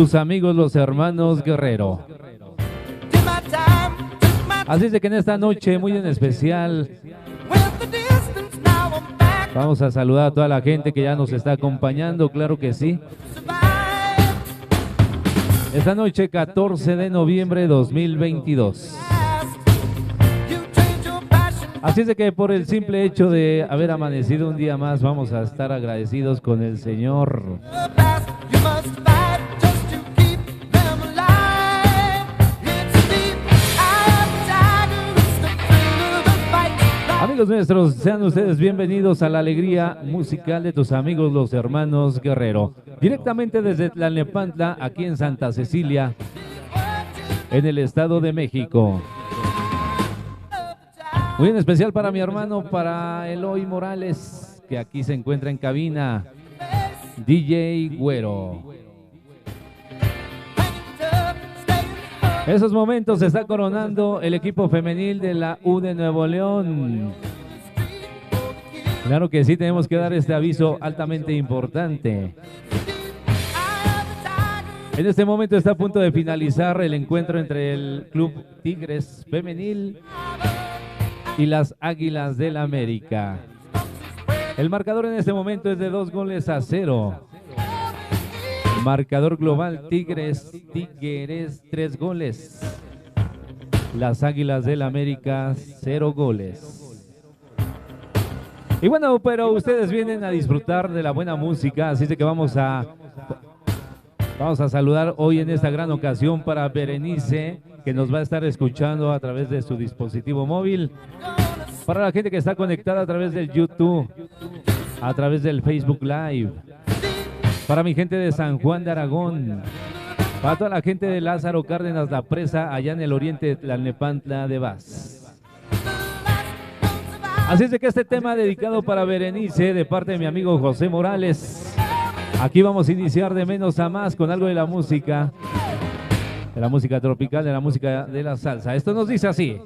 Tus amigos los hermanos Guerrero. Así es de que en esta noche muy en especial vamos a saludar a toda la gente que ya nos está acompañando, claro que sí. Esta noche 14 de noviembre de 2022. Así es de que por el simple hecho de haber amanecido un día más vamos a estar agradecidos con el Señor. Amigos nuestros, sean ustedes bienvenidos a la alegría musical de tus amigos los hermanos Guerrero. Directamente desde Tlalnepantla, aquí en Santa Cecilia, en el Estado de México. Muy en especial para mi hermano, para Eloy Morales, que aquí se encuentra en cabina, DJ Güero. En esos momentos se está coronando el equipo femenil de la U de Nuevo León. Claro que sí, tenemos que dar este aviso altamente importante. En este momento está a punto de finalizar el encuentro entre el Club Tigres Femenil y las Águilas del América. El marcador en este momento es de 2-0. Marcador global, Tigres 3 goles. Las Águilas del América 0 goles. Y bueno, pero ustedes vienen a disfrutar de la buena música, así es que vamos a saludar hoy en esta gran ocasión para Berenice, que nos va a estar escuchando a través de su dispositivo móvil. Para la gente que está conectada a través del YouTube, a través del Facebook Live. Para mi gente de San Juan de Aragón, para toda la gente de Lázaro Cárdenas La Presa, allá en el oriente de Tlalnepantla de Vaz. Así es de que este tema dedicado para Berenice, de parte de mi amigo José Morales. Aquí vamos a iniciar de menos a más con algo de la música tropical, de la música de la salsa. Esto nos dice así.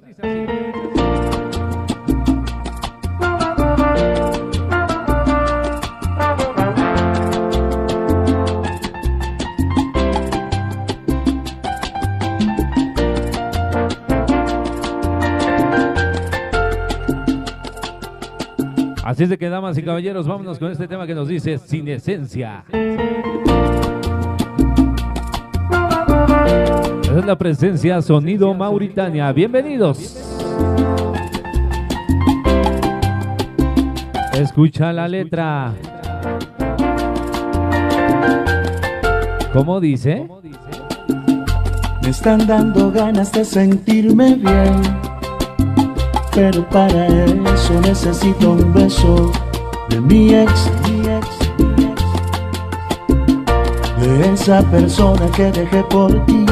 Así es de que, damas y caballeros, vámonos con este tema que nos dice Sin Esencia. Esa es la presencia Sonido Mauritania. Bienvenidos. Escucha la letra. ¿Cómo dice? Me están dando ganas de sentirme bien, pero para eso necesito un beso de mi ex, de esa persona que dejé por ti.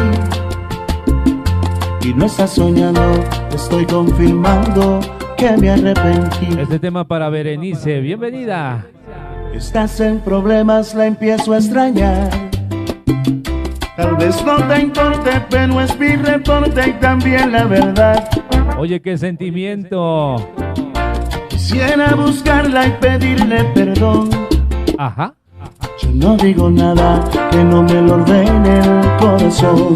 Y no estás soñando, estoy confirmando que me arrepentí. Este tema para Berenice, bienvenida. Estás en problemas, la empiezo a extrañar. Tal vez no te importe, pero es mi reporte y también la verdad. Oye, qué sentimiento. Quisiera buscarla y pedirle perdón. Ajá. Yo no digo nada que no me lo ordene el corazón.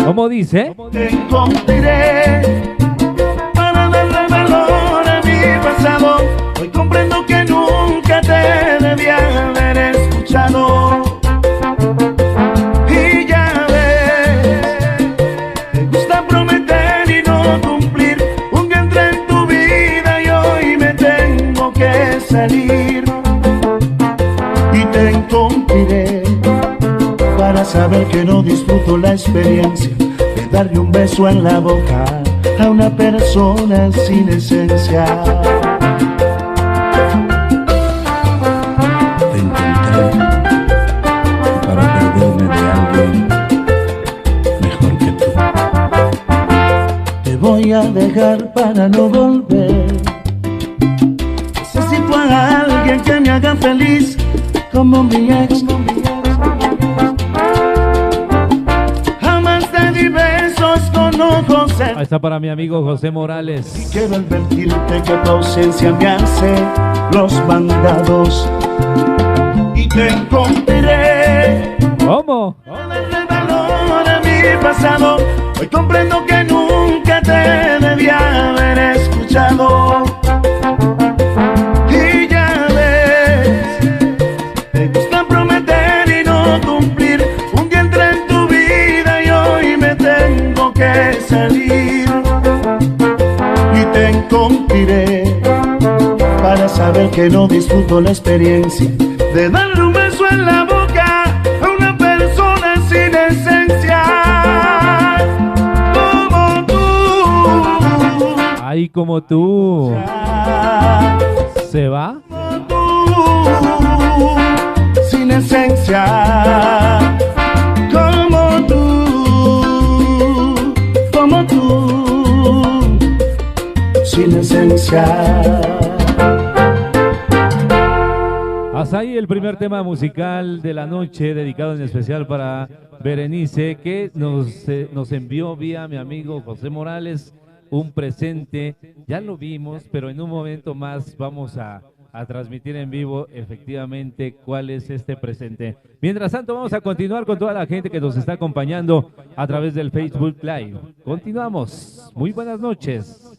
¿Cómo dice? Te encontraré para darle valor a mi pasado. Hoy comprendo que nunca te debía haber escuchado. Y ya ves, te gusta prometer y no cumplir. Un que entré en tu vida y hoy me tengo que salir. Y te encontraré para saber que no disfruto la experiencia de darle un beso en la boca a una persona sin esencia. Te encontré para perderme de alguien mejor que tú. Te voy a dejar para no volver. Necesito a alguien que me haga feliz como mi ex. Jamás te di besos con ojos. Ahí está para mi amigo José Morales. Y quiero advertirte que tu ausencia me hace los mandados. Y te encontraré ¿Cómo? Darle valor a mi pasado. Hoy comprendo que nunca te debía haber escuchado. Y ya ves, te gusta prometer y no cumplir. Un día entré en tu vida y hoy me tengo que salir. Y te encontraré para saber que no disfruto la experiencia de darle un beso en la boca a una persona sin esencia como tú. Ay, como tú. ¿Se va? Como tú, sin esencia como tú, sin esencia. Hasta ahí el primer tema musical de la noche, dedicado en especial para Berenice, que nos envió vía mi amigo José Morales un presente. Ya lo vimos, pero en un momento más vamos a transmitir en vivo efectivamente cuál es este presente. Mientras tanto, vamos a continuar con toda la gente que nos está acompañando a través del Facebook Live. Continuamos. Muy buenas noches.